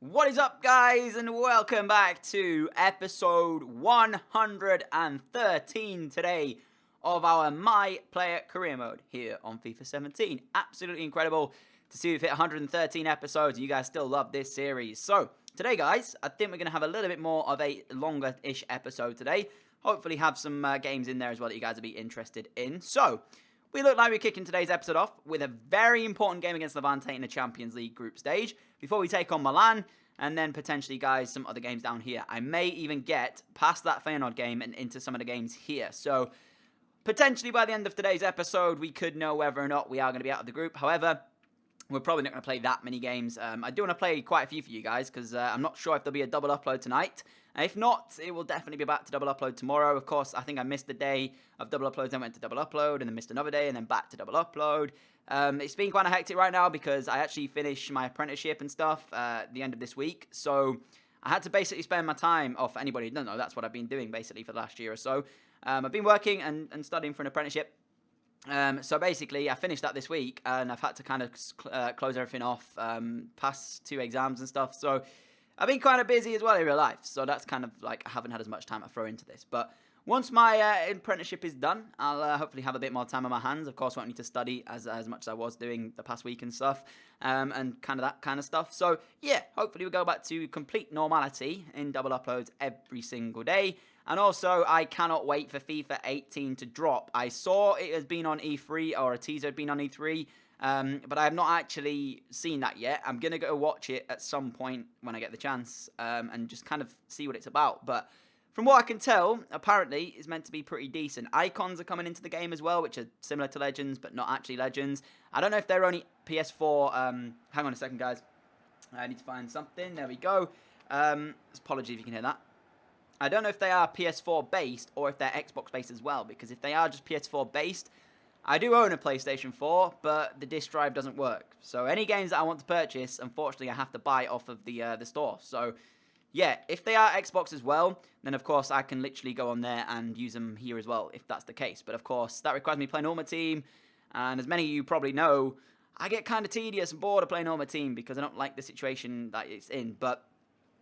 What is up, guys, and welcome back to episode 113 today of our My Player Career Mode here on FIFA 17. Absolutely incredible to see we've hit 113 episodes and you guys still love this series. So, today, guys, I think we're going to have a little bit more of a longer-ish episode today. Hopefully have some games in there as well that you guys will be interested in. So, we look like we're kicking today's episode off with a very important game against Levante in the Champions League group stage before we take on Milan and then potentially, guys, some other games down here. I may even get past that Feyenoord game and into some of the games here. So, potentially by the end of today's episode, we could know whether or not we are going to be out of the group. However, we're probably not going to play that many games. I do want to play quite a few for you guys because I'm not sure if there'll be a double upload tonight. If not, it will definitely be back to double upload tomorrow. Of course, I think I missed a day of double uploads, then went to double upload, and then missed another day, and then back to double upload. It's been quite hectic right now because I actually finished my apprenticeship and stuff at the end of this week. So I had to basically spend my time, or for anybody who doesn't know, that's what I've been doing basically for the last year or so. I've been working and studying for an apprenticeship. So basically, I finished that this week, and I've had to kind of close everything off, pass 2 exams and stuff. So I've been kind of busy as well in real life. So that's kind of like I haven't had as much time to throw into this. But once my apprenticeship is done, I'll hopefully have a bit more time on my hands. Of course, I won't need to study as much as I was doing the past week and stuff, and kind of that kind of stuff. So yeah, hopefully we'll go back to complete normality in double uploads every single day. And also, I cannot wait for FIFA 18 to drop. I saw it has been on E3, or a teaser had been on E3, but I have not actually seen that yet. I'm going to go watch it at some point when I get the chance, and just kind of see what it's about. But from what I can tell, apparently, it's meant to be pretty decent. Icons are coming into the game as well, which are similar to Legends, but not actually Legends. I don't know if they're only PS4. Hang on a second, guys. I need to find something. There we go. Apologies if you can hear that. I don't know if they are PS4 based or if they're Xbox based as well, because if they are just PS4 based, I do own a PlayStation 4, but the disc drive doesn't work. So any games that I want to purchase, unfortunately, I have to buy off of the store. So yeah, if they are Xbox as well, then of course I can literally go on there and use them here as well, if that's the case. But of course, that requires me playing Ultimate Team, and as many of you probably know, I get kind of tedious and bored of playing Ultimate Team because I don't like the situation that it's in. But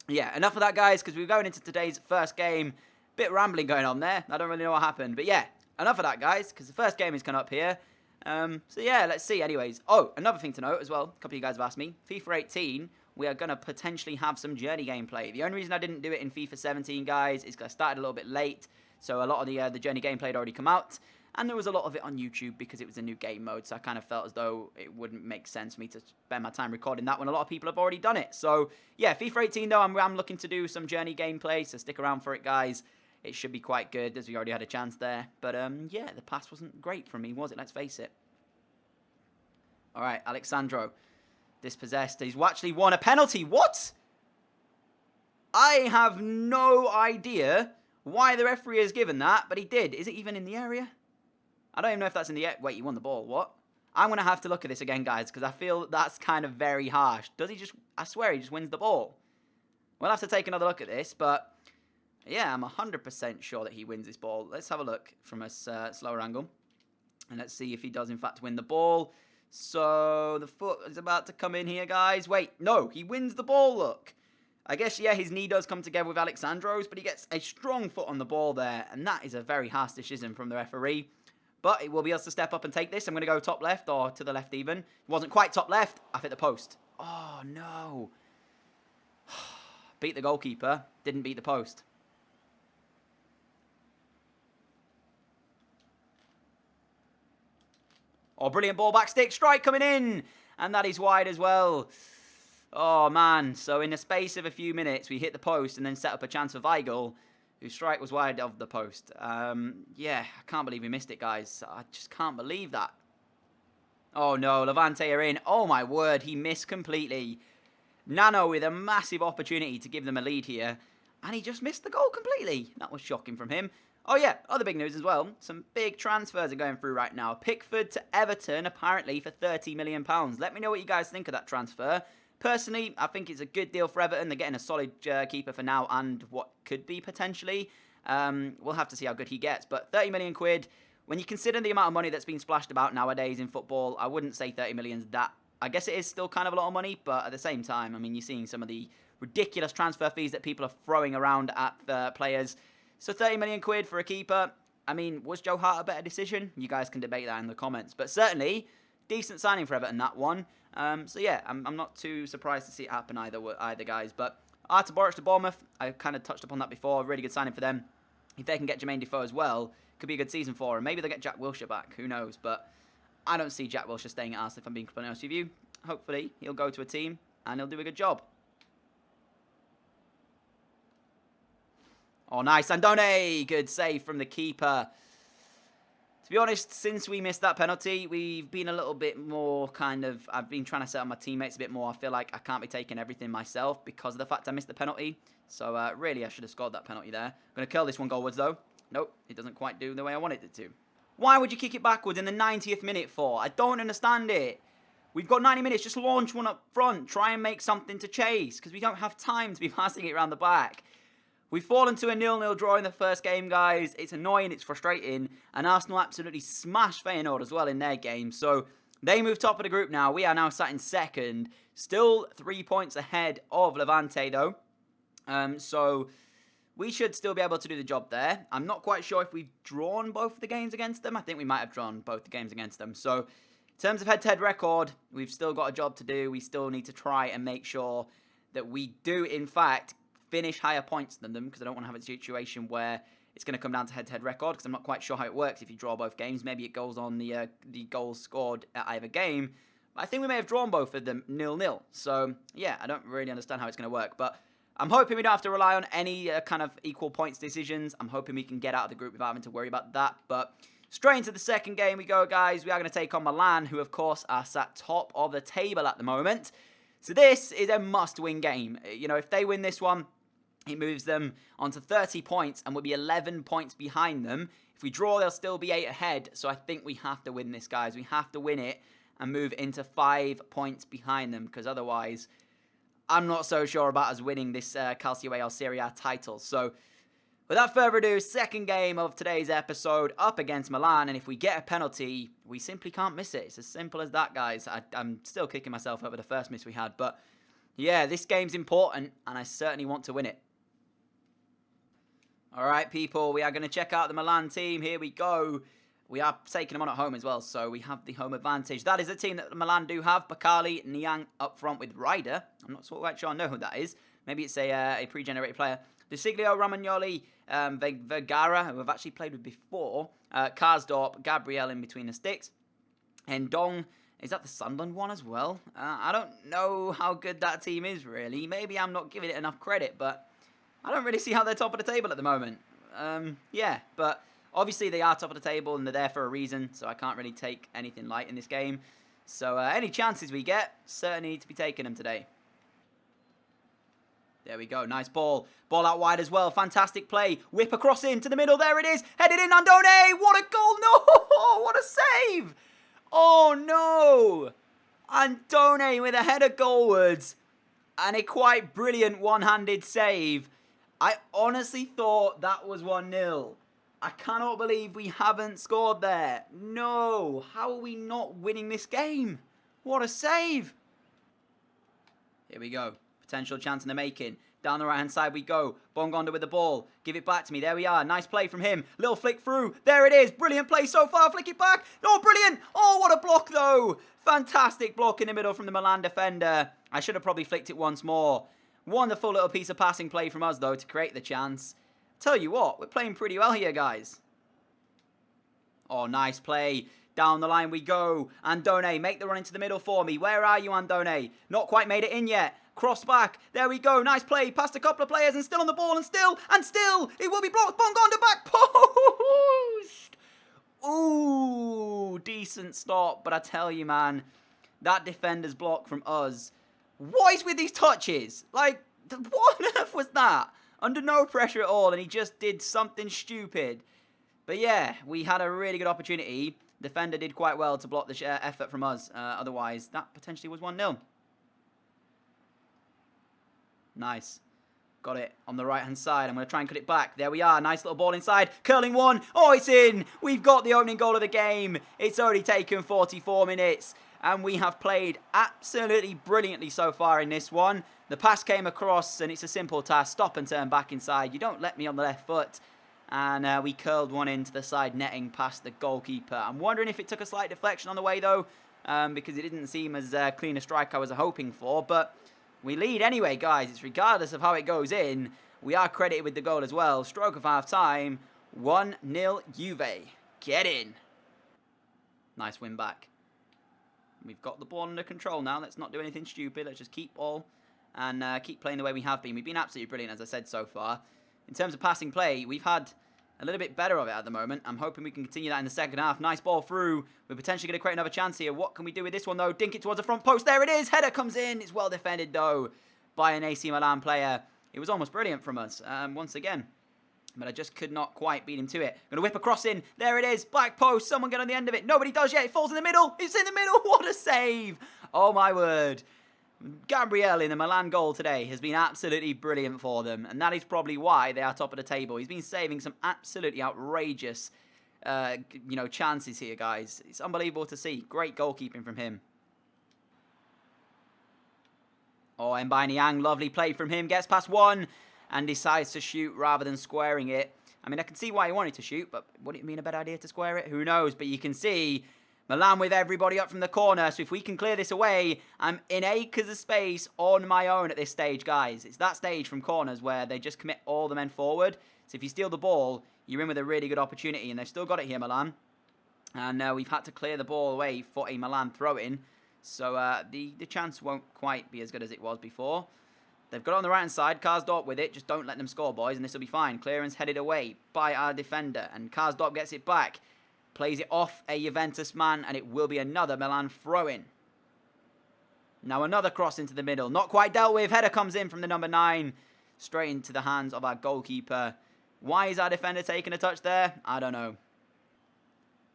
yeah, enough of that, guys, because we're going into today's first game. Bit rambling going on there. I don't really know what happened. But yeah, enough of that, guys, because the first game is coming up here. So yeah, let's see. Anyways, oh, another thing to note as well. A couple of you guys have asked me. FIFA 18, we are going to potentially have some journey gameplay. The only reason I didn't do it in FIFA 17, guys, is because I started a little bit late. So a lot of the journey gameplay had already come out. And there was a lot of it on YouTube because it was a new game mode. So I kind of felt as though it wouldn't make sense for me to spend my time recording that when a lot of people have already done it. So yeah, FIFA 18 though, I'm looking to do some journey gameplay. So stick around for it, guys. It should be quite good as we already had a chance there. But yeah, the pass wasn't great for me, was it? Let's face it. All right, Alexandro. Dispossessed. He's actually won a penalty. What? I have no idea why the referee has given that, but he did. Is it even in the area? I don't even know if that's in the... Wait, he won the ball. What? I'm going to have to look at this again, guys, because I feel that's kind of very harsh. Does he just... I swear he just wins the ball. We'll have to take another look at this, but... Yeah, I'm 100% sure that he wins this ball. Let's have a look from a slower angle. And let's see if he does, in fact, win the ball. So, the foot is about to come in here, guys. Wait, no, he wins the ball, look. I guess, yeah, his knee does come together with Alexandro's, but he gets a strong foot on the ball there. And that is a very harsh decision from the referee. But it will be able to step up and take this. I'm going to go top left, or to the left even. It wasn't quite top left. I've hit the post. Oh, no. Beat the goalkeeper. Didn't beat the post. Oh, brilliant ball back stick. Strike coming in. And that is wide as well. Oh, man. So in the space of a few minutes, we hit the post and then set up a chance for Weigl, whose strike was wide of the post. Yeah, I can't believe we missed it, guys. I just can't believe that. Oh, no. Levante are in. Oh, my word. He missed completely. Nano with a massive opportunity to give them a lead here. And he just missed the goal completely. That was shocking from him. Oh, yeah. Other big news as well. Some big transfers are going through right now. Pickford to Everton, apparently, for £30 million. Let me know what you guys think of that transfer. Personally, I think it's a good deal for Everton. They're getting a solid keeper for now and what could be potentially. We'll have to see how good he gets. But 30 million quid, when you consider the amount of money that's been splashed about nowadays in football, I wouldn't say 30 million is that I guess it is still kind of a lot of money, but at the same time, I mean, you're seeing some of the ridiculous transfer fees that people are throwing around at players. So 30 million quid for a keeper. I mean, was Joe Hart a better decision? You guys can debate that in the comments. But certainly, decent signing for Everton, that one. So yeah, I'm not too surprised to see it happen either guys. But Artur Boruc to Bournemouth, I kind of touched upon that before. Really good signing for them. If they can get Jermaine Defoe as well, could be a good season for him. Maybe they'll get Jack Wilshere back. Who knows? But I don't see Jack Wilshere staying at Arsenal, if I'm being completely honest with you. Hopefully, he'll go to a team and he'll do a good job. Oh, nice. Andone! Good save from the keeper. To be honest, since we missed that penalty, we've been a little bit more I've been trying to set up my teammates a bit more. I feel like I can't be taking everything myself because of the fact I missed the penalty. So, really, I should have scored that penalty there. I'm going to curl this one goalwards, though. Nope, it doesn't quite do the way I wanted it to. Why would you kick it backwards in the 90th minute for? I don't understand it. We've got 90 minutes. Just launch one up front. Try and make something to chase because we don't have time to be passing it around the back. We've fallen to a 0-0 draw in the first game, guys. It's annoying, it's frustrating. And Arsenal absolutely smashed Feyenoord as well in their game. So they move top of the group now. We are now sat in second. Still 3 points ahead of Levante, though. So we should still be able to do the job there. I'm not quite sure if we've drawn both of the games against them. I think we might have drawn both the games against them. So in terms of head-to-head record, we've still got a job to do. We still need to try and make sure that we do, in fact, finish higher points than them, because I don't want to have a situation where it's going to come down to head-to-head record, because I'm not quite sure how it works if you draw both games. Maybe it goes on the goals scored at either game. But I think we may have drawn both of them 0-0. So, yeah, I don't really understand how it's going to work. But I'm hoping we don't have to rely on any kind of equal points decisions. I'm hoping we can get out of the group without having to worry about that. But straight into the second game we go, guys. We are going to take on Milan, who, of course, are sat top of the table at the moment. So this is a must-win game. You know, if they win this one, it moves them onto 30 points and will be 11 points behind them. If we draw, they'll still be 8 ahead. So I think we have to win this, guys. We have to win it and move into 5 points behind them, because otherwise, I'm not so sure about us winning this Calcio AL Serie A title. So without further ado, second game of today's episode up against Milan. And if we get a penalty, we simply can't miss it. It's as simple as that, guys. I'm still kicking myself over the first miss we had. But yeah, this game's important, and I certainly want to win it. All right, people, we are going to check out the Milan team. Here we go. We are taking them on at home as well, so we have the home advantage. That is a team that Milan do have. Bakali, Niang up front with Ryder. I'm not quite sure I know who that is. Maybe it's a pre-generated player. De Siglio, Romagnoli, Vergara, who I've actually played with before. Karsdorp, Gabriel in between the sticks. And Dong, is that the Sunderland one as well? I don't know how good that team is, really. Maybe I'm not giving it enough credit, but I don't really see how they're top of the table at the moment. Yeah, but obviously they are top of the table and they're there for a reason, so I can't really take anything light in this game. So any chances we get, certainly need to be taking them today. There we go, nice ball. Ball out wide as well, fantastic play. Whip across into the middle, there it is. Headed in, Andone, what a goal, no, what a save. Oh no, Andone with a header goalwards and a quite brilliant one-handed save. I honestly thought that was 1-0. I cannot believe we haven't scored there. No, how are we not winning this game? What a save. Here we go. Potential chance in the making. Down the right-hand side we go. Bongonda with the ball. Give it back to me. There we are. Nice play from him. Little flick through. There it is. Brilliant play so far. Flick it back. Oh, brilliant. Oh, what a block, though. Fantastic block in the middle from the Milan defender. I should have probably flicked it once more. Wonderful little piece of passing play from us, though, to create the chance. Tell you what, we're playing pretty well here, guys. Oh, nice play. Down the line we go. Andone, make the run into the middle for me. Where are you, Andone? Not quite made it in yet. Cross back. There we go. Nice play. Past a couple of players and still on the ball and still. It will be blocked. Bongonda back post. Ooh, decent stop. But I tell you, man, that defender's block from us. What is with these touches? Like, what on earth was that? Under no pressure at all, and he just did something stupid. But yeah, we had a really good opportunity. Defender did quite well to block the effort from us. Otherwise, that potentially was 1-0. Nice. Got it on the right-hand side. I'm going to try and cut it back. There we are. Nice little ball inside. Curling one. Oh, it's in. We've got the opening goal of the game. It's only taken 44 minutes. and we have played absolutely brilliantly so far in this one. The pass came across, and it's a simple task. Stop and turn back inside. You don't let me on the left foot. And we curled one into the side netting past the goalkeeper. I'm wondering if it took a slight deflection on the way, though, because it didn't seem as clean a strike I was hoping for. But we lead anyway, guys. It's regardless of how it goes in. We are credited with the goal as well. Stroke of half-time. 1-0 Juve. Get in. Nice win back. We've got the ball under control now. Let's not do anything stupid. Let's just keep ball and keep playing the way we have been. We've been absolutely brilliant, as I said, so far. In terms of passing play, we've had a little bit better of it at the moment. I'm hoping we can continue that in the second half. Nice ball through. We're potentially going to create another chance here. What can we do with this one, though? Dink it towards the front post. There it is. Header comes in. It's well defended, though, by an AC Milan player. It was almost brilliant from us, once again. But I just could not quite beat him to it. Going to whip across in. There it is. Back post. Someone get on the end of it. Nobody does yet. It falls in the middle. It's in the middle. What a save. Oh, my word. Gabriel in the Milan goal today has been absolutely brilliant for them. And that is probably why they are top of the table. He's been saving some absolutely outrageous, chances here, guys. It's unbelievable to see. Great goalkeeping from him. Oh, Mbaye Niang, lovely play from him. Gets past one and decides to shoot rather than squaring it. I mean, I can see why he wanted to shoot, but would it mean a better idea to square it? Who knows? But you can see Milan with everybody up from the corner. So if we can clear this away, I'm in acres of space on my own at this stage, guys. It's that stage from corners where they just commit all the men forward. So if you steal the ball, you're in with a really good opportunity. And they've still got it here, Milan. And we've had to clear the ball away for a Milan throw-in. So the chance won't quite be as good as it was before. They've got it on the right-hand side. Karsdorp with it. Just don't let them score, boys, and this will be fine. Clearance headed away by our defender. And Karsdorp gets it back. Plays it off a Juventus man, and it will be another Milan throw-in. Now another cross into the middle. Not quite dealt with. Header comes in from the number 9. Straight into the hands of our goalkeeper. Why is our defender taking a touch there? I don't know.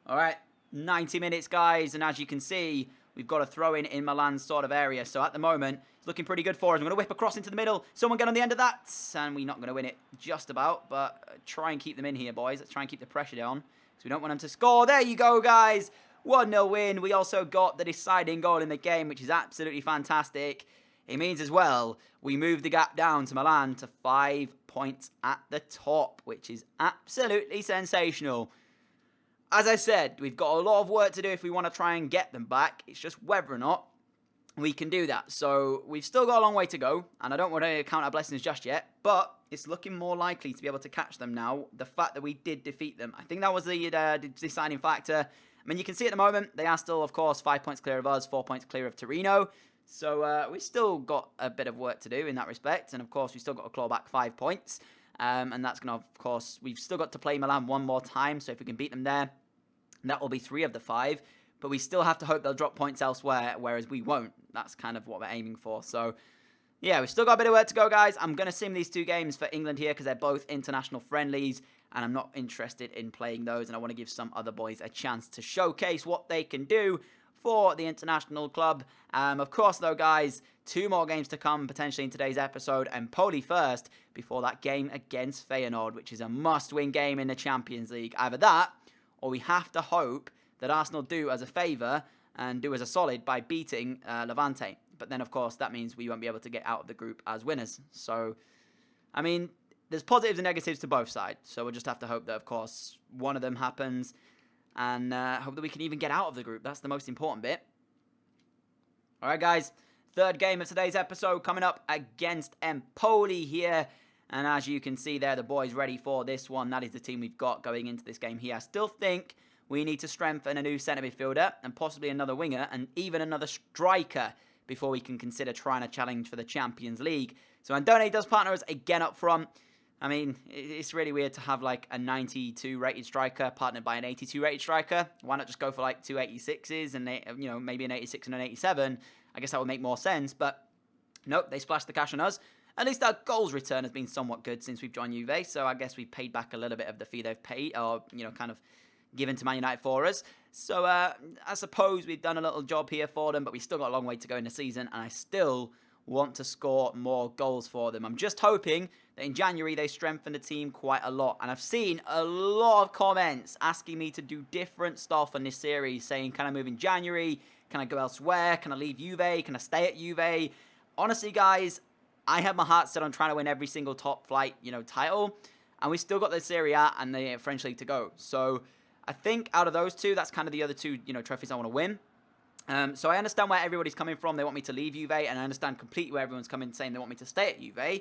All right, 90 minutes, guys. And as you can see, we've got a throw-in in Milan's sort of area. So at the moment, it's looking pretty good for us. I'm going to whip across into the middle. Someone get on the end of that. And we're not going to win it just about. But try and keep them in here, boys. Let's try and keep the pressure down. Because we don't want them to score. There you go, guys. 1-0 win. We also got the deciding goal in the game, which is absolutely fantastic. It means as well, we move the gap down to Milan to 5 points at the top, which is absolutely sensational. As I said, we've got a lot of work to do if we want to try and get them back. It's just whether or not we can do that. So we've still got a long way to go, and I don't want to count our blessings just yet, but it's looking more likely to be able to catch them now. The fact that we did defeat them, I think that was the deciding factor. I mean, you can see at the moment, they are still, of course, 5 points clear of us, 4 points clear of Torino. So we've still got a bit of work to do in that respect. And, of course, we've still got to claw back 5 points. And that's going to, of course, we've still got to play Milan one more time. So if we can beat them there, that will be 3 of the 5. But we still have to hope they'll drop points elsewhere, whereas we won't. That's kind of what we're aiming for. So, yeah, we've still got a bit of work to go, guys. I'm going to sim these 2 games for England here because they're both international friendlies. And I'm not interested in playing those. And I want to give some other boys a chance to showcase what they can do for the international club. Of course, though, guys, 2 more games to come potentially in today's episode. And Poli first before that game against Feyenoord, which is a must-win game in the Champions League. Either that, or we have to hope that Arsenal do us a favour and do us a solid by beating Levante. But then, of course, that means we won't be able to get out of the group as winners. So, I mean, there's positives and negatives to both sides. So we'll just have to hope that, of course, one of them happens. And hope that we can even get out of the group. That's the most important bit. All right, guys. 3rd game of today's episode coming up against Empoli here. And as you can see there, the boys ready for this one. That is the team we've got going into this game here. I still think we need to strengthen a new centre midfielder and possibly another winger and even another striker before we can consider trying to challenge for the Champions League. So Andone does partner us again up front. I mean, it's really weird to have like a 92 rated striker partnered by an 82 rated striker. Why not just go for like 2 86s and maybe an 86 and an 87? I guess that would make more sense. But nope, they splashed the cash on us. At least our goals return has been somewhat good since we've joined Juve. So I guess we paid back a little bit of the fee they've paid, or kind of given to Man United for us. So I suppose we've done a little job here for them, but we still got a long way to go in the season, and I still want to score more goals for them. I'm just hoping that in January they strengthen the team quite a lot. And I've seen a lot of comments asking me to do different stuff on this series, saying, can I move in January? Can I go elsewhere? Can I leave Juve? Can I stay at Juve? Honestly, guys, I have my heart set on trying to win every single top flight, title. And we still got the Serie A and the French League to go. So I think out of those two, that's kind of the other two, trophies I want to win. So I understand where everybody's coming from. They want me to leave Juve, and I understand completely where everyone's coming saying they want me to stay at Juve.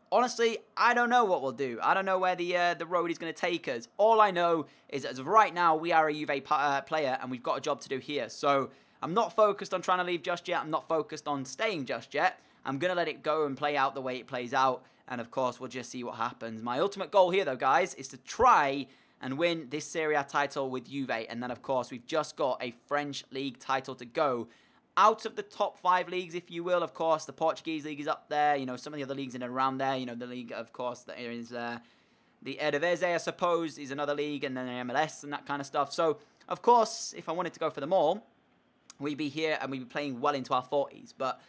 Honestly, I don't know what we'll do. I don't know where the road is going to take us. All I know is that as of right now, we are a Juve player, and we've got a job to do here. So I'm not focused on trying to leave just yet. I'm not focused on staying just yet. I'm going to let it go and play out the way it plays out. And, of course, we'll just see what happens. My ultimate goal here, though, guys, is to try and win this Serie A title with Juve. And then, of course, we've just got a French League title to go. Out of the top 5 leagues, if you will, of course, the Portuguese League is up there. Some of the other leagues in and around there. The league, of course, there is the Eredivisie, I suppose, is another league. And then the MLS and that kind of stuff. So, of course, if I wanted to go for them all, we'd be here and we'd be playing well into our 40s. But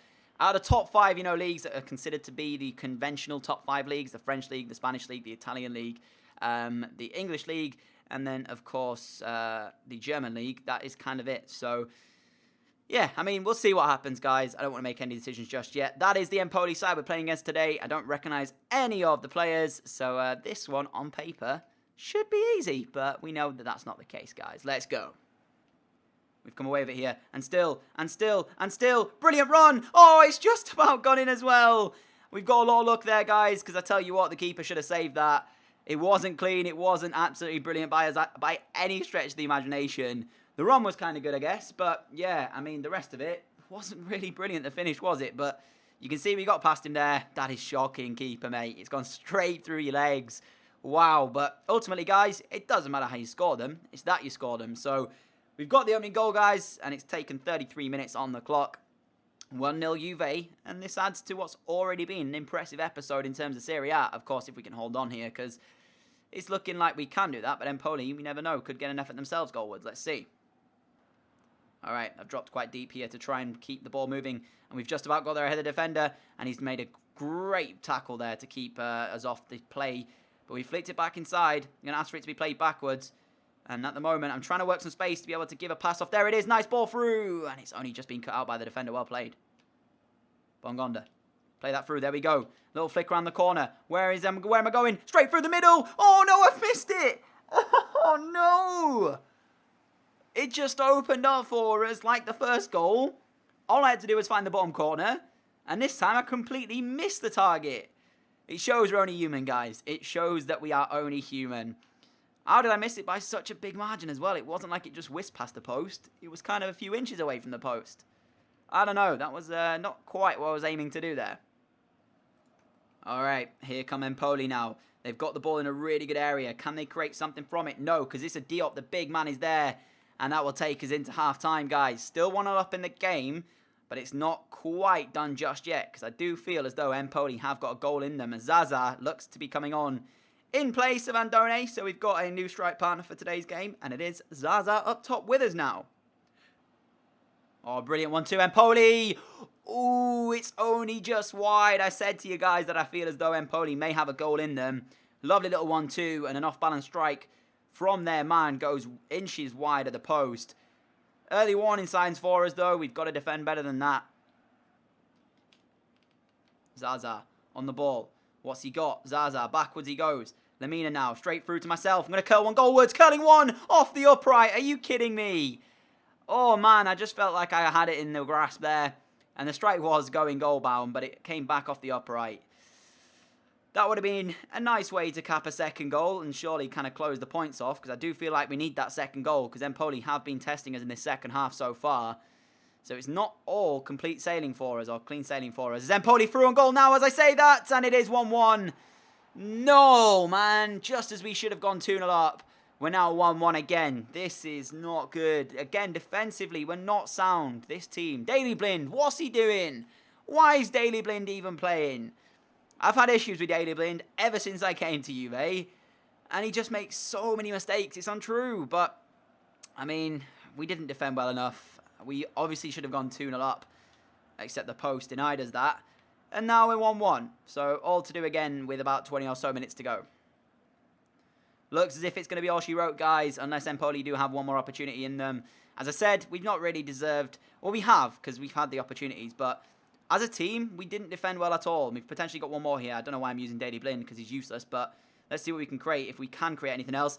out of the top 5, leagues that are considered to be the conventional top 5 leagues, the French League, the Spanish League, the Italian League, the English League, and then, of course, the German League, that is kind of it. So, yeah, I mean, we'll see what happens, guys. I don't want to make any decisions just yet. That is the Empoli side we're playing against today. I don't recognize any of the players, so this one, on paper, should be easy. But we know that that's not the case, guys. Let's go. We've come away with it here. And still. Brilliant run. Oh, it's just about gone in as well. We've got a lot of luck there, guys, because I tell you what, the keeper should have saved that. It wasn't clean. It wasn't absolutely brilliant by any stretch of the imagination. The run was kind of good, I guess. But, yeah, I mean, the rest of it wasn't really brilliant, the finish, was it? But you can see we got past him there. That is shocking, keeper, mate. It's gone straight through your legs. Wow. But ultimately, guys, it doesn't matter how you score them. It's that you score them. So we've got the opening goal, guys, and it's taken 33 minutes on the clock. 1-0 Juve, and this adds to what's already been an impressive episode in terms of Serie A, of course, if we can hold on here, because it's looking like we can do that, but Empoli, we never know, could get an effort themselves goalwards. Let's see. All right, I've dropped quite deep here to try and keep the ball moving, and we've just about got there ahead of the defender, and he's made a great tackle there to keep us off the play, but we flicked it back inside. I'm going to ask for it to be played backwards. And at the moment, I'm trying to work some space to be able to give a pass off. There it is. Nice ball through. And it's only just been cut out by the defender. Well played. Bongonda. Play that through. There we go. Little flick around the corner. Where am I going? Straight through the middle. Oh, no. I've missed it. Oh, no. It just opened up for us like the first goal. All I had to do was find the bottom corner. And this time, I completely missed the target. It shows we're only human, guys. It shows that we are only human. How did I miss it by such a big margin as well? It wasn't like it just whisked past the post. It was kind of a few inches away from the post. I don't know. That was not quite what I was aiming to do there. All right. Here come Empoli now. They've got the ball in a really good area. Can they create something from it? No, because it's a Diop. The big man is there. And that will take us into half-time, guys. Still 1-0 up in the game. But it's not quite done just yet. Because I do feel as though Empoli have got a goal in them. And Zaza looks to be coming on in place of Andone, so we've got a new strike partner for today's game, and it is Zaza up top with us now. Oh, brilliant 1-2, Empoli! Ooh, it's only just wide. I said to you guys that I feel as though Empoli may have a goal in them. Lovely little 1-2, and an off-balance strike from their man goes inches wide of the post. Early warning signs for us, though. We've got to defend better than that. Zaza on the ball. What's he got? Zaza, backwards he goes. Lemina now, straight through to myself. I'm going to curl one goalwards. Curling one off the upright. Are you kidding me? Oh, man, I just felt like I had it in the grasp there. And the strike was going goal-bound, but it came back off the upright. That would have been a nice way to cap a second goal and surely kind of close the points off, because I do feel like we need that second goal, because Empoli have been testing us in this second half so far. So it's not all complete sailing for us, or clean sailing for us. Empoli through on goal now as I say that, and it is 1-1. No, man, just as we should have gone 2-0 up. We're now 1-1 again. This is not good. Again, defensively, we're not sound. This team. Daley Blind, what's he doing? Why is Daley Blind even playing? I've had issues with Daley Blind ever since I came to Juve. And he just makes so many mistakes. It's untrue. But, I mean, we didn't defend well enough. We obviously should have gone 2-0 up. Except the post denied us that. And now we're 1-1. So, all to do again with about 20 or so minutes to go. Looks as if it's going to be all she wrote, guys, unless Empoli do have one more opportunity in them. As I said, we've not really deserved... Well, we have, because we've had the opportunities, but as a team, we didn't defend well at all. We've potentially got one more here. I don't know why I'm using Daily Blind, because he's useless, but let's see what we can create, if we can create anything else.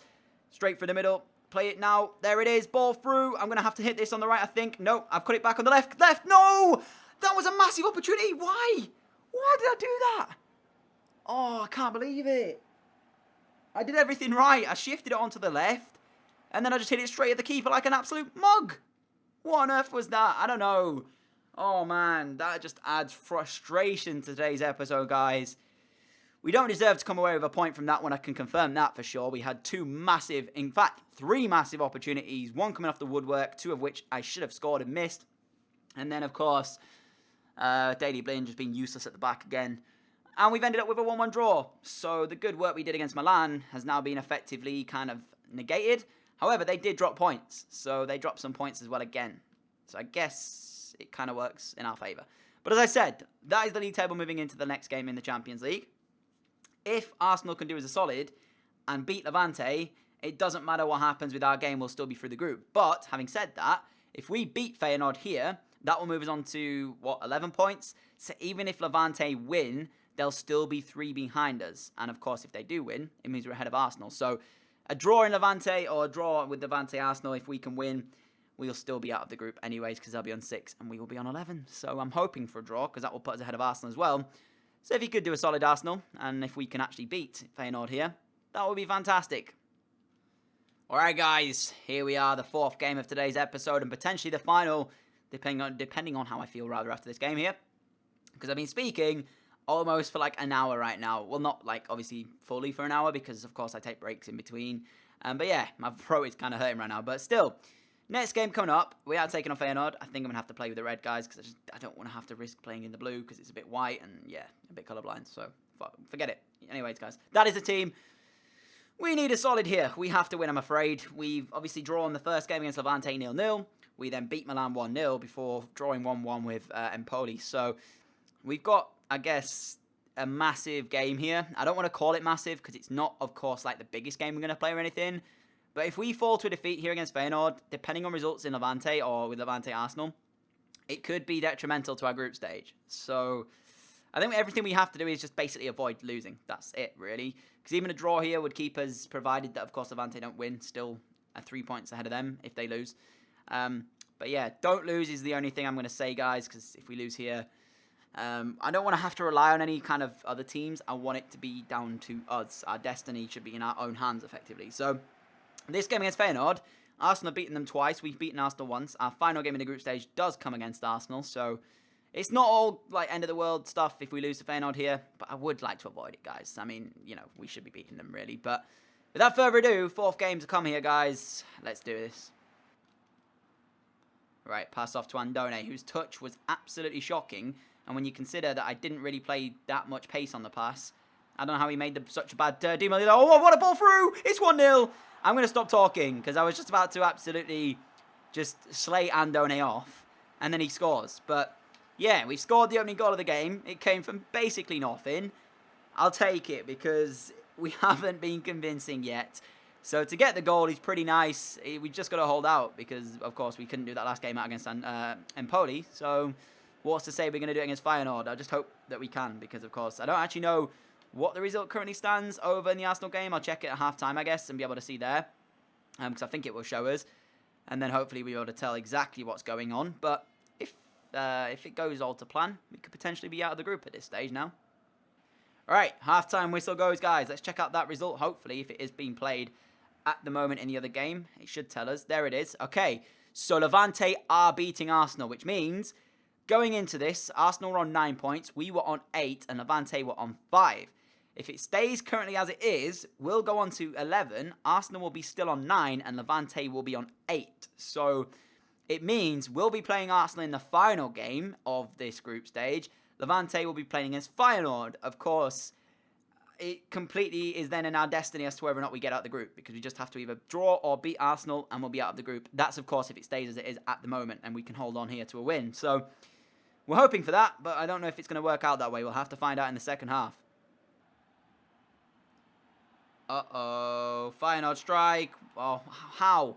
Straight for the middle. Play it now. There it is. Ball through. I'm going to have to hit this on the right, I think. No, I've cut it back on the left. Left. No! That was a massive opportunity. Why? Why did I do that? Oh, I can't believe it. I did everything right. I shifted it onto the left, and then I just hit it straight at the keeper like an absolute mug. What on earth was that? I don't know. Oh, man. That just adds frustration to today's episode, guys. We don't deserve to come away with a point from that one. I can confirm that for sure. We had two massive, in fact, three massive opportunities. One coming off the woodwork, two of which I should have scored and missed. And then, of course, Daily Blind just being useless at the back again. And we've ended up with a 1-1 draw. So the good work we did against Milan has now been effectively kind of negated. However, they did drop points. So they dropped some points as well again. So I guess it kind of works in our favour. But as I said, that is the league table moving into the next game in the Champions League. If Arsenal can do as a solid and beat Levante, it doesn't matter what happens with our game, we'll still be through the group. But having said that, if we beat Feyenoord here, that will move us on to, 11 points? So even if Levante win, they'll still be 3 behind us. And of course, if they do win, it means we're ahead of Arsenal. So a draw in Levante or a draw with Levante Arsenal, if we can win, we'll still be out of the group anyways, because they'll be on 6 and we will be on 11. So I'm hoping for a draw, because that will put us ahead of Arsenal as well. So if you could do a solid Arsenal, and if we can actually beat Feyenoord here, that would be fantastic. Alright guys, here we are, the 4th game of today's episode, and potentially the final, depending on how I feel rather after this game here. Because I've been speaking almost for like an hour right now. Well, not like obviously fully for an hour, because of course I take breaks in between. But yeah, my throat is kind of hurting right now, but still. Next game coming up, we are taking on Feyenoord. I think I'm going to have to play with the red guys, because I don't want to have to risk playing in the blue, because it's a bit white and, yeah, a bit colourblind, so forget it. Anyways, guys, that is the team. We need a solid here. We have to win, I'm afraid. We've obviously drawn the first game against Levante 0-0. We then beat Milan 1-0 before drawing 1-1 with Empoli. So we've got, I guess, a massive game here. I don't want to call it massive, because it's not, of course, like the biggest game we're going to play or anything. But if we fall to a defeat here against Feyenoord, depending on results in Levante or with Levante Arsenal, it could be detrimental to our group stage. So I think everything we have to do is just basically avoid losing. That's it, really. Because even a draw here would keep us, provided that, of course, Levante don't win, still 3 points ahead of them if they lose. But yeah, don't lose is the only thing I'm going to say, guys, because if we lose here, I don't want to have to rely on any kind of other teams. I want it to be down to us. Our destiny should be in our own hands, effectively. So this game against Feyenoord, Arsenal have beaten them twice. We've beaten Arsenal once. Our final game in the group stage does come against Arsenal. So it's not all like end of the world stuff if we lose to Feyenoord here. But I would like to avoid it, guys. I mean, you know, we should be beating them, really. But without further ado, 4th game to come here, guys. Let's do this. Right, pass off to Andone, whose touch was absolutely shocking. And when you consider that I didn't really play that much pace on the pass, I don't know how he made such a bad Di Maria. Oh, what a ball through! It's 1-0. I'm going to stop talking, because I was just about to absolutely just slay Andone off, and then he scores. But yeah, we scored the opening goal of the game. It came from basically nothing. I'll take it, because we haven't been convincing yet. So to get the goal is pretty nice. We just got to hold out, because of course we couldn't do that last game out against Empoli. So what's to say we're going to do it against Feyenoord? I just hope that we can, because of course I don't actually know what the result currently stands over in the Arsenal game. I'll check it at half-time, I guess, and be able to see there, because I think it will show us. And then hopefully we'll be able to tell exactly what's going on. But if it goes all to plan, we could potentially be out of the group at this stage now. All right, half-time whistle goes, guys. Let's check out that result, hopefully, if it is being played at the moment in the other game. It should tell us. There it is. Okay, so Levante are beating Arsenal, which means going into this, Arsenal were on 9 points, we were on 8, and Levante were on 5. If it stays currently as it is, we'll go on to 11. Arsenal will be still on 9, and Levante will be on 8. So it means we'll be playing Arsenal in the final game of this group stage. Levante will be playing against Feyenoord. Of course, it completely is then in our destiny as to whether or not we get out of the group, because we just have to either draw or beat Arsenal, and we'll be out of the group. That's, of course, if it stays as it is at the moment, and we can hold on here to a win. So we're hoping for that, but I don't know if it's going to work out that way. We'll have to find out in the second half. Uh-oh. Feyenoord strike. Oh, how?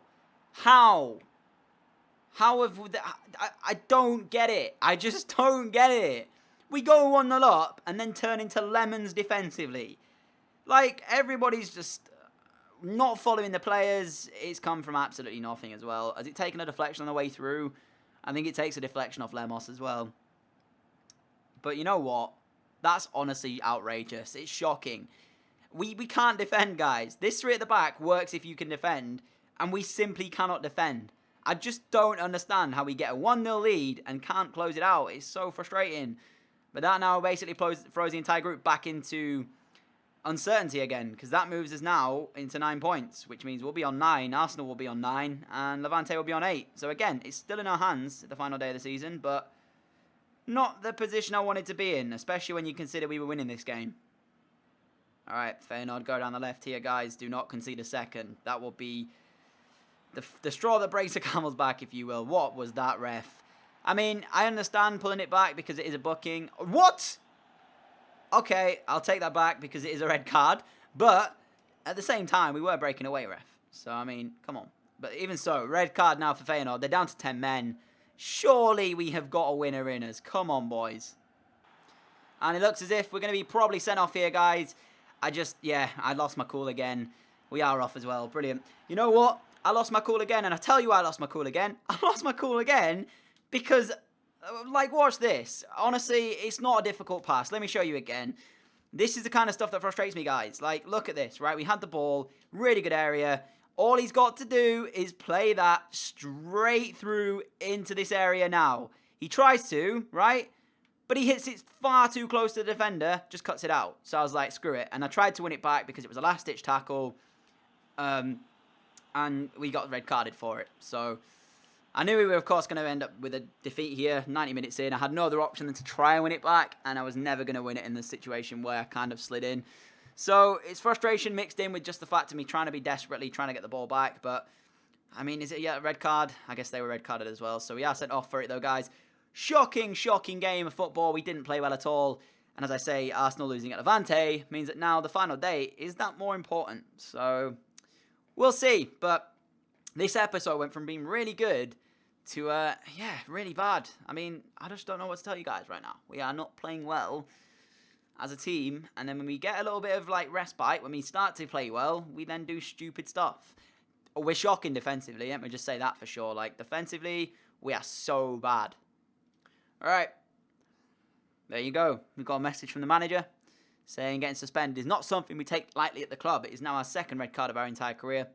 How? How have... I don't get it. I just don't get it. We go 1-0 up and then turn into lemons defensively. Like, everybody's just not following the players. It's come from absolutely nothing as well. Has it taken a deflection on the way through? I think it takes a deflection off Lemos as well. But you know what? That's honestly outrageous. It's shocking. We can't defend, guys. This 3 at the back works if you can defend, and we simply cannot defend. I just don't understand how we get a 1-0 lead and can't close it out. It's so frustrating. But that now basically throws the entire group back into uncertainty again, because that moves us now into 9 points, which means we'll be on 9, Arsenal will be on 9, and Levante will be on 8. So again, it's still in our hands at the final day of the season, but not the position I wanted to be in, especially when you consider we were winning this game. Alright, Feyenoord go down the left here, guys. Do not concede a second. That will be the straw that breaks the camel's back, if you will. What was that, ref? I mean, I understand pulling it back because it is a booking. What? Okay, I'll take that back because it is a red card. But at the same time, we were breaking away, ref. So, I mean, come on. But even so, red card now for Feyenoord. They're down to 10 men. Surely we have got a winner in us. Come on, boys. And it looks as if we're going to be probably sent off here, guys. I lost my cool again. We are off as well. Brilliant. You know what? I lost my cool again, and I tell you why I lost my cool again. I lost my cool again because, like, watch this. Honestly, it's not a difficult pass. Let me show you again. This is the kind of stuff that frustrates me, guys. Like, look at this, right? We had the ball, really good area. All he's got to do is play that straight through into this area now. He tries to, right? But he hits it far too close to the defender, just cuts it out. So I was like, screw it. And I tried to win it back because it was a last-ditch tackle. And we got red carded for it. So I knew we were, of course, going to end up with a defeat here, 90 minutes in. I had no other option than to try and win it back. And I was never going to win it in the situation where I kind of slid in. So it's frustration mixed in with just the fact of me trying to be desperately trying to get the ball back. But, I mean, is it yet a red card? I guess they were red carded as well. So we are sent off for it, though, guys. Shocking, shocking game of football. We didn't play well at all. And as I say, Arsenal losing at Levante means that now the final day is that more important. So we'll see. But this episode went from being really good to, really bad. I mean, I just don't know what to tell you guys right now. We are not playing well as a team. And then when we get a little bit of, like, respite, when we start to play well, we then do stupid stuff. We're shocking defensively. Let me just say that for sure. Like, defensively, we are so bad. All right, there you go. We've got a message from the manager saying getting suspended is not something we take lightly at the club. It is now our second red card of our entire career.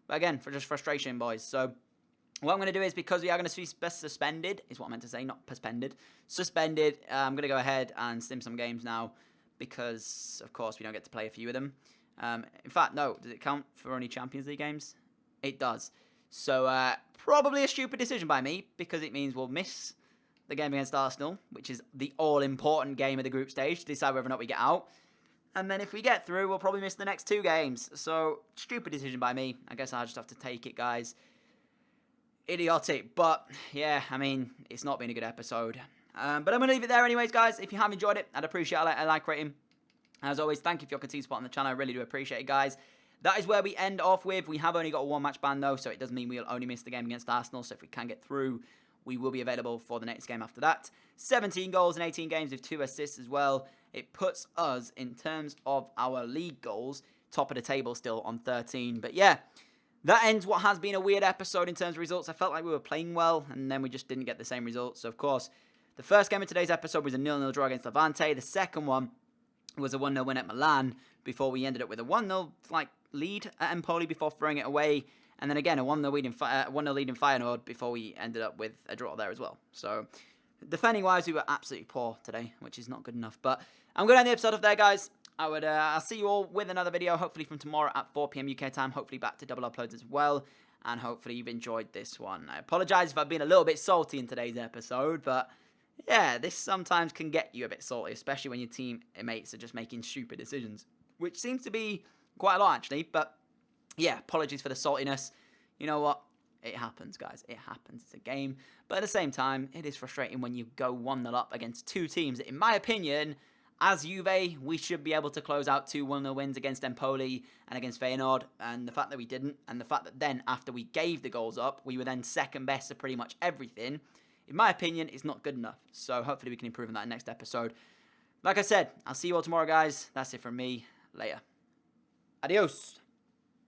But again, for just frustration, boys. So what I'm going to do is, because we are going to be suspended, is what I meant to say, not suspended. Suspended, I'm going to go ahead and sim some games now because, of course, we don't get to play a few of them. In fact, no. Does it count for only Champions League games? It does. So probably a stupid decision by me because it means we'll miss the game against Arsenal, which is the all-important game of the group stage to decide whether or not we get out. And then if we get through, we'll probably miss the next 2 games. So, stupid decision by me. I guess I'll just have to take it, guys. Idiotic. But, yeah, I mean, it's not been a good episode. But I'm going to leave it there anyways, guys. If you have enjoyed it, I'd appreciate a like rating. As always, thank you for your continued support on the channel. I really do appreciate it, guys. That is where we end off with. We have only got a 1-match ban, though, so it does mean we'll only miss the game against Arsenal. So if we can get through, we will be available for the next game after that. 17 goals in 18 games with 2 assists as well. It puts us, in terms of our league goals, top of the table still on 13. But yeah, that ends what has been a weird episode in terms of results. I felt like we were playing well, and then we just didn't get the same results. So, of course, the first game of today's episode was a 0-0 draw against Levante. The second one was a 1-0 win at Milan before we ended up with a 1-0 lead at Empoli before throwing it away. And then again, a 1-0 lead in Feyenoord before we ended up with a draw there as well. So, defending-wise, we were absolutely poor today, which is not good enough. But I'm going to end the episode off there, guys. I'll see you all with another video, hopefully from tomorrow at 4 PM UK time. Hopefully back to double uploads as well. And hopefully you've enjoyed this one. I apologise if I've been a little bit salty in today's episode, but yeah, this sometimes can get you a bit salty, especially when your teammates are just making stupid decisions, which seems to be quite a lot, actually. But yeah, apologies for the saltiness. You know what? It happens, guys. It happens. It's a game. But at the same time, it is frustrating when you go 1-0 up against 2 teams that, in my opinion, As Juve, we should be able to close out 2 1-0 wins against Empoli and against Feyenoord, and the fact that we didn't, and the fact that then, after we gave the goals up, we were then second best at pretty much everything, in my opinion, is not good enough. So hopefully we can improve on that in the next episode. Like I said, I'll see you all tomorrow, guys. That's it from me. Later. Adios.